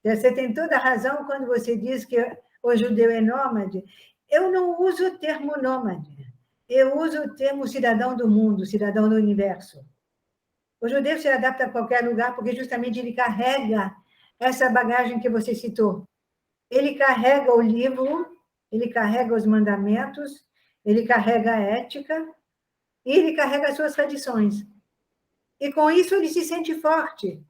Você tem toda a razão quando você diz que o judeu é nômade. Eu não uso o termo nômade, eu uso o termo cidadão do mundo, cidadão do universo. O judeu se adapta a qualquer lugar porque justamente ele carrega essa bagagem que você citou. Ele carrega o livro, ele carrega os mandamentos, ele carrega a ética e ele carrega as suas tradições. E com isso ele se sente forte,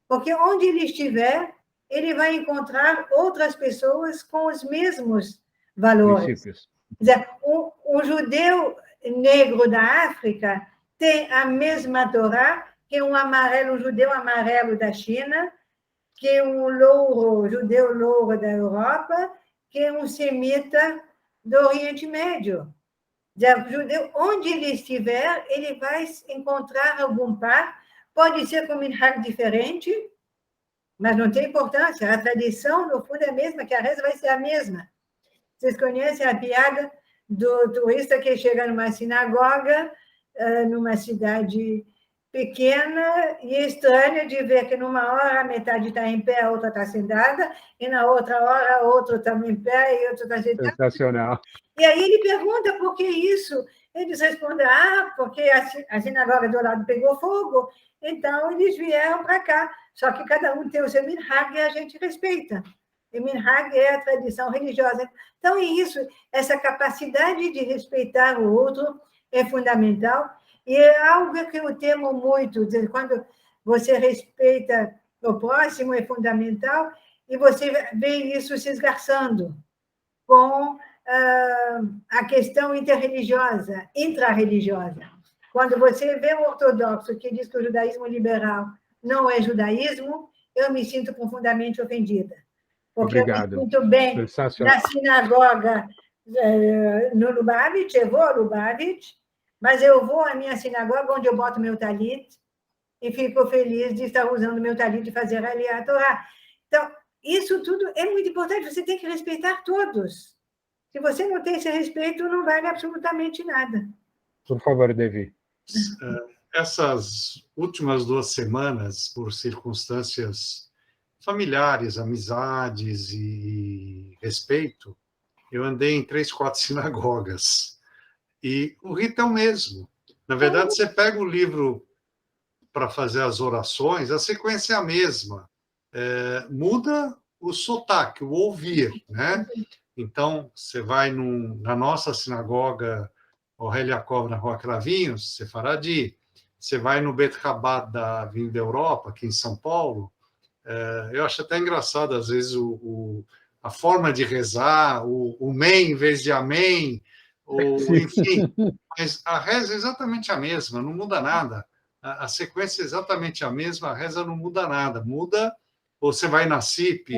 porque onde ele estiver, ele vai encontrar outras pessoas com os mesmos valores. Princípios. Quer dizer, o judeu negro da África tem a mesma Torá que um judeu amarelo da China, que um judeu louro da Europa, que um semita do Oriente Médio. O judeu, onde ele estiver, ele vai encontrar algum par, pode ser com um minhag diferente, mas não tem importância, a tradição, no fundo, é a mesma, que a reza vai ser a mesma. Vocês conhecem a piada do turista que chega numa sinagoga, numa cidade pequena, e estranha de ver que numa hora a metade está em pé, a outra está sentada, e na outra hora a outra está em pé e a outra está sentada. Sensacional. E aí ele pergunta por que isso. Eles respondem, porque a sinagoga do lado pegou fogo, então eles vieram para cá. Só que cada um tem o seu minhag e a gente respeita. E minhag é a tradição religiosa. Então, é isso, essa capacidade de respeitar o outro é fundamental. E é algo que eu temo muito, quando você respeita o próximo, é fundamental, e você vê isso se esgarçando com a questão interreligiosa, intrarreligiosa. Quando você vê um ortodoxo que diz que o judaísmo liberal não é judaísmo, eu me sinto profundamente ofendida. Porque Obrigado. eu me sinto bem na sinagoga no Lubavitch, eu vou ao Lubavitch, mas eu vou à minha sinagoga onde eu boto meu talit e fico feliz de estar usando meu talit e fazer a Torá. Então, isso tudo é muito importante, você tem que respeitar todos. Se você não tem esse respeito, não vale absolutamente nada. Por favor, Devi. Essas últimas 2 semanas, por circunstâncias familiares, amizades e respeito, eu andei em 3, 4 sinagogas. E o rito é o mesmo. Na verdade, você pega o livro para fazer as orações, a sequência é a mesma. Muda o sotaque, o ouvir, né? Então, você vai na nossa sinagoga, Orel Yaakov, na Rua Cravinhos, Sefaradi. Você vai no Bet Chabad da Avenida Europa, aqui em São Paulo. Eu acho até engraçado, às vezes, a forma de rezar, o men em vez de amém, enfim. Mas a reza é exatamente a mesma, não muda nada. A sequência é exatamente a mesma, a reza não muda nada. Muda, ou você vai na CIP,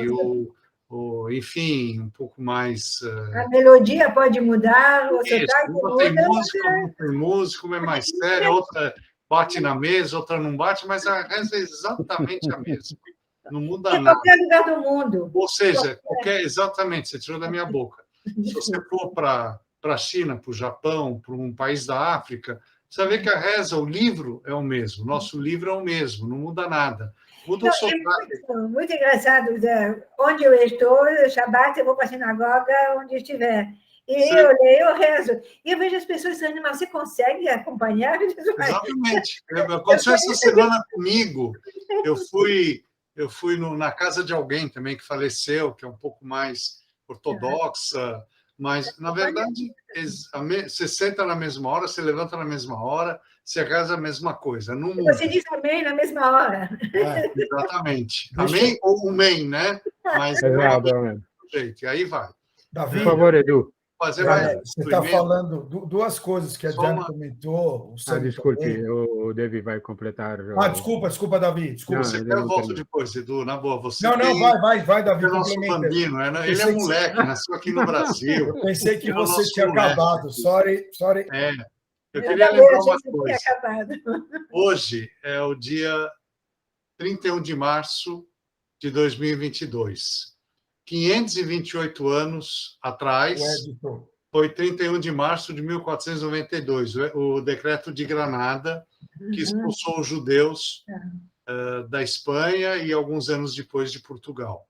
ou enfim, um pouco mais... A melodia pode mudar, o sotaque muda. Tem música, uma tem música, uma é mais séria, outra bate na mesa, outra não bate, mas a reza é exatamente a mesma. Não muda nada. Em qualquer lugar do mundo. Ou seja, exatamente, você tirou da minha boca. Se você for para a China, para o Japão, para um país da África, você vai ver que a reza, o livro é o mesmo, nosso livro é o mesmo, não muda nada. Muda o sotaque. Muito engraçado, Zé. Onde eu estou, Shabbat, eu vou para a sinagoga, onde estiver. E eu leio, eu rezo. E eu vejo as pessoas dizendo, mas você consegue acompanhar? Exatamente. Aconteceu essa semana comigo. Eu fui na casa de alguém também que faleceu, que é um pouco mais ortodoxa, mas, na verdade, você senta na mesma hora, você levanta na mesma hora, você reza a mesma coisa. Não muda. Você diz amém na mesma hora. Exatamente. Amém ou amém, né? Mas exatamente. Jeito, e aí vai. Davi, por favor, Edu. Fazer mais você está falando duas coisas que a Diana comentou. Desculpe, o Devi vai completar. Desculpa, Davi. Desculpa. Eu volto depois, Edu, na boa. Você vai, Davi. É nosso bambino, ele é moleque, nasceu aqui no Brasil. Eu pensei que você tinha acabado. Sorry. Eu queria lembrar uma coisa. Hoje é o dia 31 de março de 2022. 528 anos atrás, foi 31 de março de 1492, o decreto de Granada, que expulsou os judeus da Espanha e alguns anos depois de Portugal.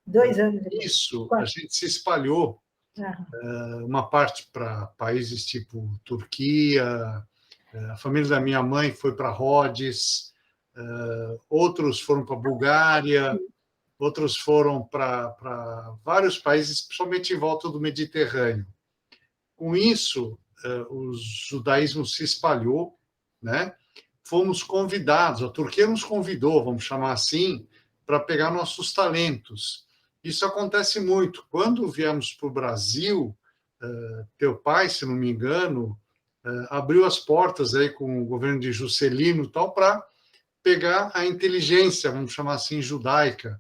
2 anos depois. Isso, a gente se espalhou, Ah, uma parte para países tipo Turquia, a família da minha mãe foi para Rhodes, outros foram para Bulgária, outros foram para vários países, principalmente em volta do Mediterrâneo. Com isso, o judaísmo se espalhou, né? Fomos convidados, a Turquia nos convidou, vamos chamar assim, para pegar nossos talentos. Isso acontece muito. Quando viemos para o Brasil, teu pai, se não me engano, abriu as portas aí com o governo de Juscelino e tal para pegar a inteligência, vamos chamar assim, judaica.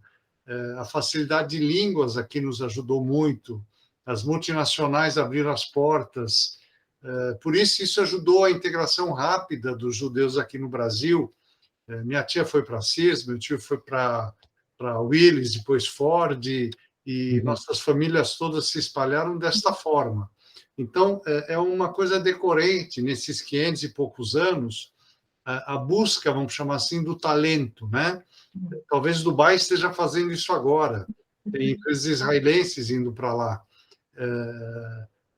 A facilidade de línguas aqui nos ajudou muito. As multinacionais abriram as portas. Por isso ajudou a integração rápida dos judeus aqui no Brasil. Minha tia foi para Sears, meu tio foi para Willis, depois Ford, e nossas famílias todas se espalharam desta forma. Então, é uma coisa decorrente, nesses 500 e poucos anos, a busca, vamos chamar assim, do talento, né? Talvez Dubai esteja fazendo isso agora. Tem empresas israelenses indo para lá.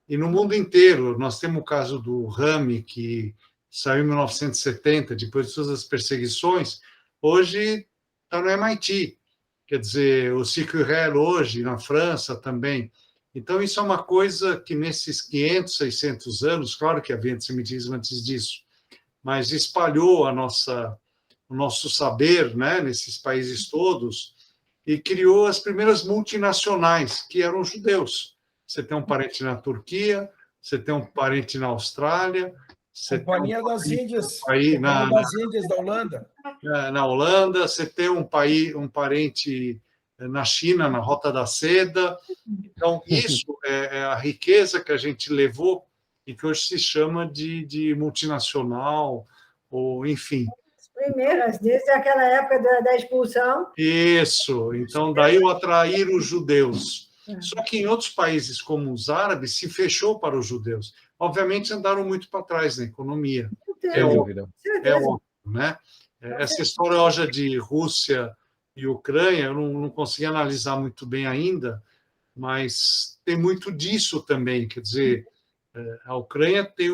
E no mundo inteiro, nós temos o caso do Rami, que saiu em 1970, depois de todas as perseguições, hoje está no MIT. Quer dizer, o Sicurel hoje, na França também. Então, isso é uma coisa que nesses 500, 600 anos, claro que havia antissemitismo antes disso, mas espalhou o nosso saber, né, nesses países todos, e criou as primeiras multinacionais, que eram judeus. Você tem um parente na Turquia, você tem um parente na Austrália, Companhia das Índias, Companhia das Índias da Holanda. Na Holanda, você tem um parente na China, na Rota da Seda. Então, isso é a riqueza que a gente levou e que hoje se chama de multinacional, ou enfim. As primeiras, desde aquela época da expulsão. Isso. Então, daí o atrair os judeus. Só que em outros países, como os árabes, se fechou para os judeus. Obviamente, andaram muito para trás na economia. Sem dúvida. É óbvio, né? Essa história de Rússia e Ucrânia, eu não consegui analisar muito bem ainda, mas tem muito disso também. Quer dizer, a Ucrânia tem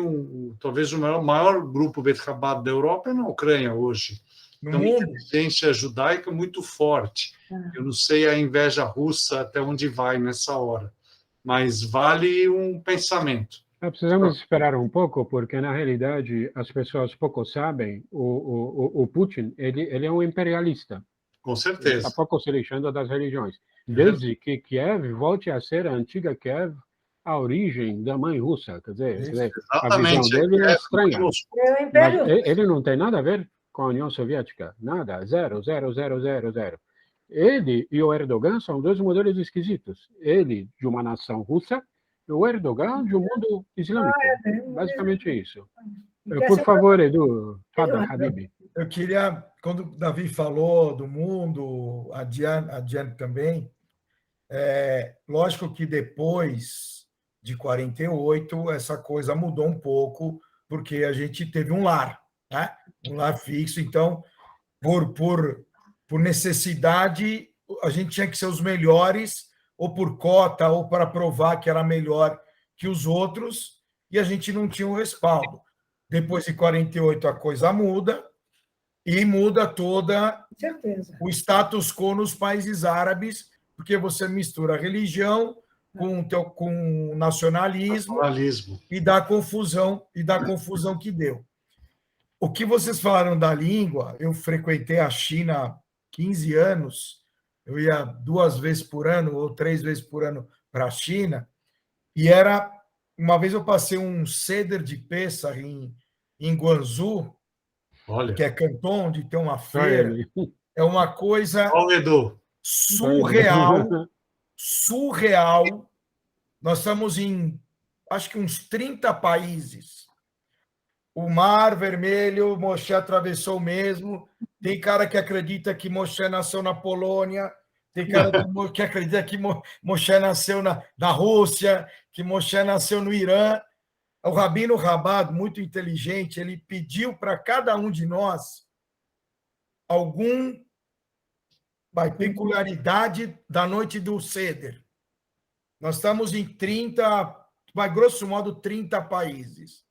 talvez o maior grupo Bet Chabad da Europa é na Ucrânia hoje. Então, uma inteligência judaica muito forte. Eu não sei a inveja russa até onde vai nessa hora, mas vale um pensamento. Precisamos esperar um pouco, porque na realidade as pessoas pouco sabem. O Putin, ele é um imperialista. Com certeza. Está pouco se lixando das religiões. Desde que Kiev volte a ser a antiga Kiev, a origem da mãe russa. Quer dizer, a visão dele é estranha. Mas ele não tem nada a ver com a União Soviética. Nada. Zero. Ele e o Erdogan são dois modelos esquisitos. Ele de uma nação russa e o Erdogan de um mundo islâmico. Basicamente isso. Por favor, Edu, fala, Habib. Eu queria, quando o Davi falou do mundo, a Diane também, lógico que depois de 48, essa coisa mudou um pouco, porque a gente teve um lar, né? Um lar fixo. Então, por necessidade, a gente tinha que ser os melhores, ou por cota, ou para provar que era melhor que os outros, e a gente não tinha um respaldo. Depois de 48, a coisa muda, e muda toda o status quo nos países árabes, porque você mistura a religião com nacionalismo e dá confusão que deu. O que vocês falaram da língua, eu frequentei a China há 15 anos, eu ia 2 vezes por ano ou 3 vezes por ano para a China, e uma vez eu passei um Seder de Pessah em Guangzhou, que é Canton, onde tem uma feira. É uma coisa surreal. Nós estamos em, acho que uns 30 países. O Mar Vermelho, Moshe atravessou mesmo. Tem cara que acredita que Moshe nasceu na Polônia. Tem cara que acredita que Moshe nasceu na Rússia, que Moshe nasceu no Irã. O Rabino Rabat, muito inteligente, ele pediu para cada um de nós algum peculiaridade da noite do Seder. Nós estamos em 30, grosso modo, 30 países.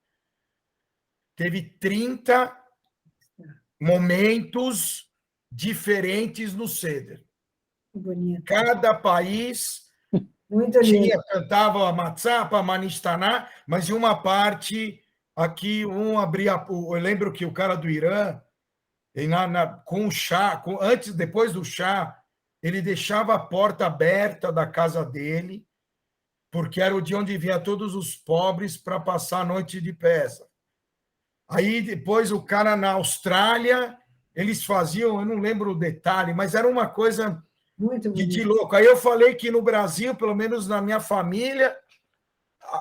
Teve 30 momentos diferentes no Seder. Bonito. Cada país cantava Matzapa, Manistaná, mas em uma parte, aqui, eu lembro que o cara do Irã, com o chá, depois do chá, ele deixava a porta aberta da casa dele, porque era o dia onde vinha todos os pobres para passar a noite de Pesa. Aí, depois, o cara na Austrália, eles faziam, eu não lembro o detalhe, mas era uma coisa de louco. Aí eu falei que no Brasil, pelo menos na minha família,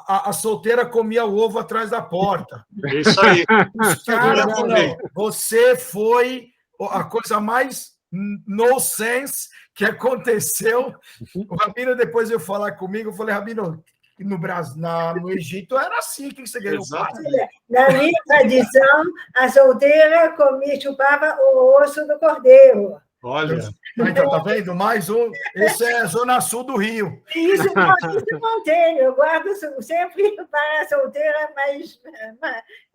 a solteira comia o ovo atrás da porta. Isso aí. Os caras falaram, você foi a coisa mais no sense que aconteceu. O Rabino depois veio falar comigo, eu falei, Rabino, no Egito era assim que você ganhou. Na minha tradição, a solteira chupava o osso do cordeiro. Olha. Então, tá vendo? Mais um. Esse é a Zona Sul do Rio. Isso eu mantenho. Eu guardo sempre para a solteira, mas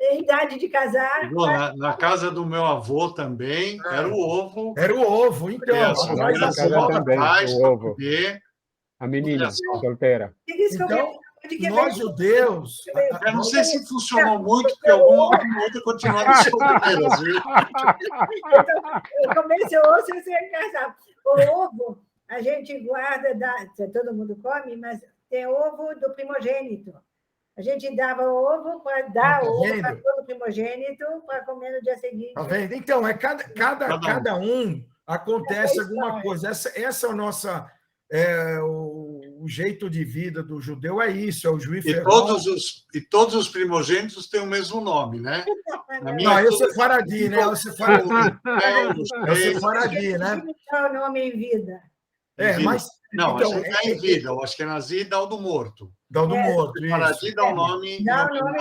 em idade de casar. Na casa do meu avô também, era o ovo. Era o ovo, então. Na casa também, o ovo. A menina solteira. Então, nós judeus... Eu não sei se funcionou muito, porque alguma outra continuaram solteiras. Eu comecei o osso e você casar. O ovo, a gente guarda, todo mundo come, mas tem ovo do primogênito. A gente dava ovo para dar ovo para todo primogênito para comer no dia seguinte. Tá vendo? Então, cada um acontece alguma coisa. Essa é a nossa... o jeito de vida do judeu é isso, é o juiz ferrão. E todos os primogênitos têm o mesmo nome, né? Não, eu sou Faradi, né? Eu sou Faradi, né? Qual o nome em vida? Mas... Não, então, acho que é em vida. Eu acho que é Nazi dá o do morto. Dá o do morto, isso. Faradi dá o nome... Dá o nome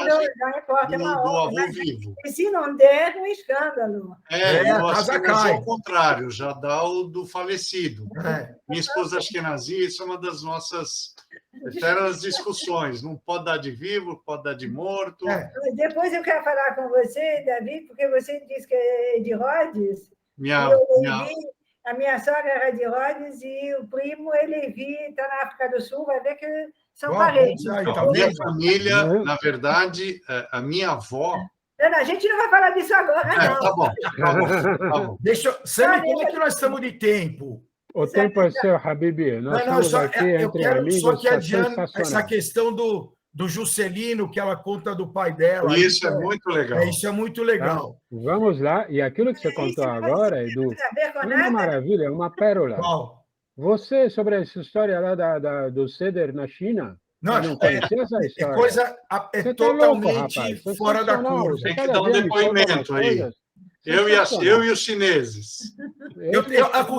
do avô vivo. E se não der, é um escândalo. Eu acho que é ao contrário, já dá o do falecido. Minha esposa acho que é Nazi, isso é uma das nossas eternas discussões. Não pode dar de vivo, pode dar de morto. Depois eu quero falar com você, Davi, porque você disse que é de Rhodes. A minha sogra era de Rhodes e o primo, está na África do Sul, vai ver que são parentes. A minha família, na verdade, a minha avó... Não, a gente não vai falar disso agora, não. Tá bom. Sammy, como é que nós estamos de tempo? O tempo é seu, Habibi. Nós estamos aqui entre amigos. Só que adianta essa questão do Juscelino, que ela conta do pai dela. Isso é muito legal. Isso é muito legal. Vamos lá. E aquilo que você contou agora, Edu, é uma maravilha, é uma pérola. Você, sobre essa história lá do Seder na China, não conhecia essa história? É totalmente fora da curva. Tem que dar um depoimento aí. Eu e os chineses.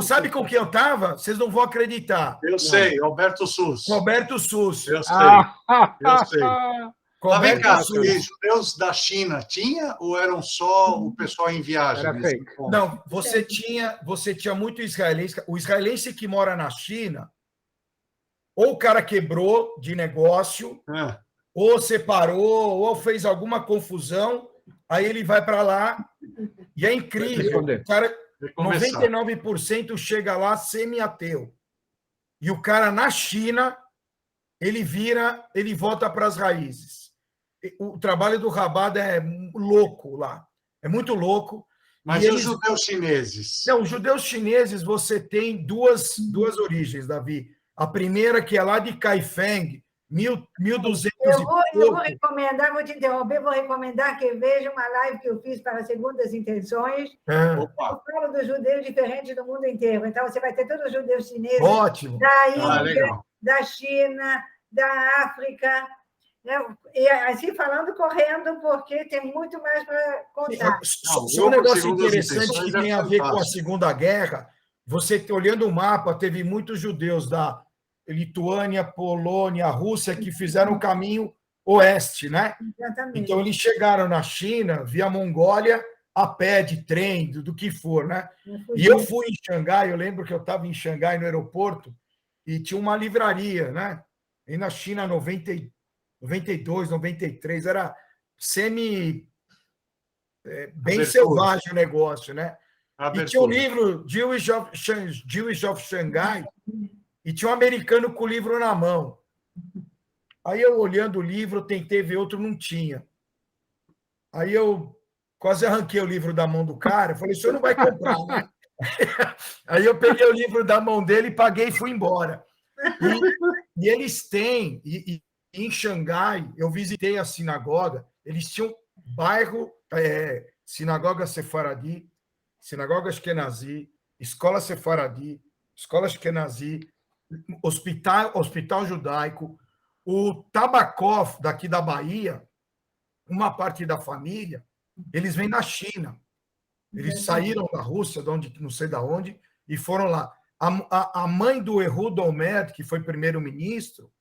Sabe com quem eu estava? Vocês não vão acreditar. Eu sei, Alberto Sus. Roberto Sus. Eu sei. Vem cá, os judeus da China tinha ou eram só o pessoal em viagem? Era fake. Não, você tinha muito israelense. O israelense que mora na China, ou o cara quebrou de negócio, ou separou, ou fez alguma confusão, aí ele vai para lá e é incrível. O cara, 99% chega lá semi-ateu. E o cara na China, ele volta para as raízes. O trabalho do Rabada é louco lá. É muito louco. Mas e os judeus chineses? Não, os judeus chineses, você tem duas origens, Davi. A primeira, que é lá de Kaifeng, 1200 eu vou recomendar, vou te interromper, vou recomendar que veja uma live que eu fiz para Segundas Intenções. Eu falo dos judeus diferentes do mundo inteiro. Então, você vai ter todos os judeus chineses. Ótimo. Da Índia, da China, da África. E assim, falando correndo, porque tem muito mais para contar. Só um negócio interessante que tem a ver com a Segunda Guerra. Você, olhando o mapa, teve muitos judeus da Lituânia, Polônia, Rússia, que fizeram o caminho oeste, né? Exatamente. Então, eles chegaram na China, via Mongólia, a pé, de trem, do que for, né? E eu fui em Xangai, eu lembro que eu estava em Xangai, no aeroporto, e tinha uma livraria, né? E na China, 92, 93, era bem selvagem o negócio, né? E tinha um livro, Jewish of Shanghai, e tinha um americano com o livro na mão. Aí eu, olhando o livro, tentei ver outro, não tinha. Aí eu quase arranquei o livro da mão do cara, falei, o senhor não vai comprar, né? Aí eu peguei o livro da mão dele, paguei e fui embora. E eles têm, em Xangai, eu visitei a sinagoga, eles tinham bairro, sinagoga Sefaradi, sinagoga Ashkenazi, escola Sefaradi, escola Ashkenazi, hospital judaico, o Tabakov, daqui da Bahia, uma parte da família, eles vêm da China. Eles saíram da Rússia, de onde, não sei de onde, e foram lá. A mãe do Ehud Olmert, que foi primeiro-ministro,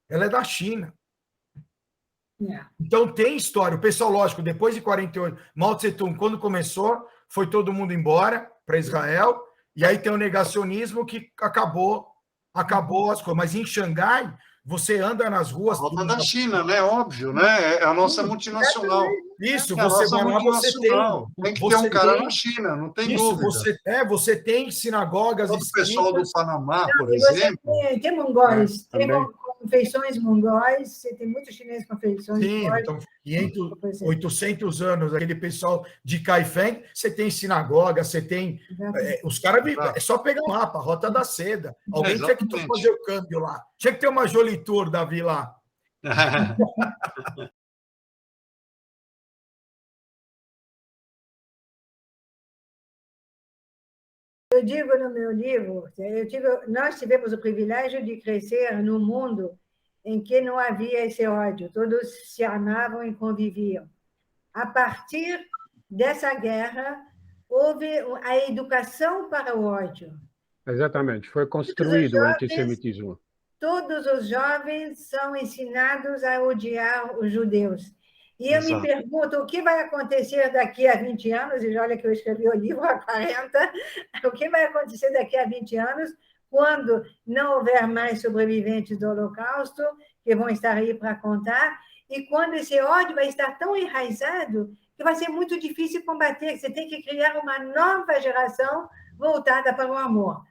ela é da China. Então, tem história. O pessoal, lógico, depois de 48, Mao Tse-tung, quando começou, foi todo mundo embora para Israel, e aí tem o negacionismo que acabou as coisas. Mas em Xangai, você anda nas ruas... A rota da China, né? Óbvio, né? É a nossa multinacional. Isso, você vai lá, você tem que ter um cara na China, não tem dúvida. Você tem sinagogas... Todo o pessoal do Panamá, por exemplo... Tem mongóis, tem confeições mongóis, você tem muitos chineses com confeições mongóis. Então, 800 anos, aquele pessoal de Kaifeng, você tem sinagoga, você tem... os caras... É só pegar o mapa, a Rota da Seda. Alguém tinha que fazer o câmbio lá. Tinha que ter uma Jolitur, Davi, lá. Eu digo no meu livro, nós tivemos o privilégio de crescer num mundo em que não havia esse ódio, todos se amavam e conviviam. A partir dessa guerra, houve a educação para o ódio. Exatamente, foi construído o antissemitismo. Todos os jovens são ensinados a odiar os judeus. E eu me pergunto, o que vai acontecer daqui a 20 anos, e olha que eu escrevi o livro há 40, o que vai acontecer daqui a 20 anos, quando não houver mais sobreviventes do Holocausto, que vão estar aí para contar, e quando esse ódio vai estar tão enraizado que vai ser muito difícil combater, você tem que criar uma nova geração voltada para o amor.